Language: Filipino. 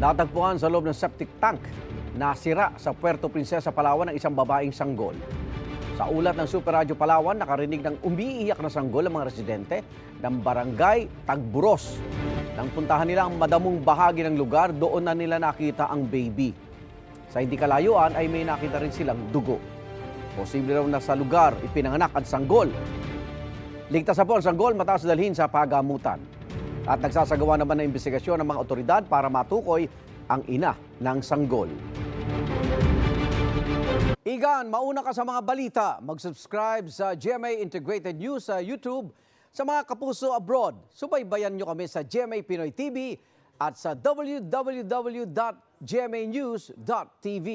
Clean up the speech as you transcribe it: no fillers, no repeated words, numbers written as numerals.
Natagpuan sa loob ng septic tank na sira sa Puerto Princesa, Palawan ng isang babaeng sanggol. Sa ulat ng Super Radio Palawan, nakarinig ng umiiyak na sanggol ang mga residente ng barangay Tagburos. Nang puntahan nila ang madamong bahagi ng lugar, doon na nila nakita ang baby. Sa hindi kalayuan ay may nakita rin silang dugo. Posible raw na sa lugar ipinanganak ang sanggol. Ligtas na po ang sanggol matapos dalhin sa pagamutan. At nagsasagawa naman ng investigasyon ng mga otoridad para matukoy ang ina ng sanggol. Igan, mauna ka sa mga balita. Mag-subscribe sa GMA Integrated News sa YouTube. Sa mga kapuso abroad, subaybayan nyo kami sa GMA Pinoy TV at sa www.gmanews.tv.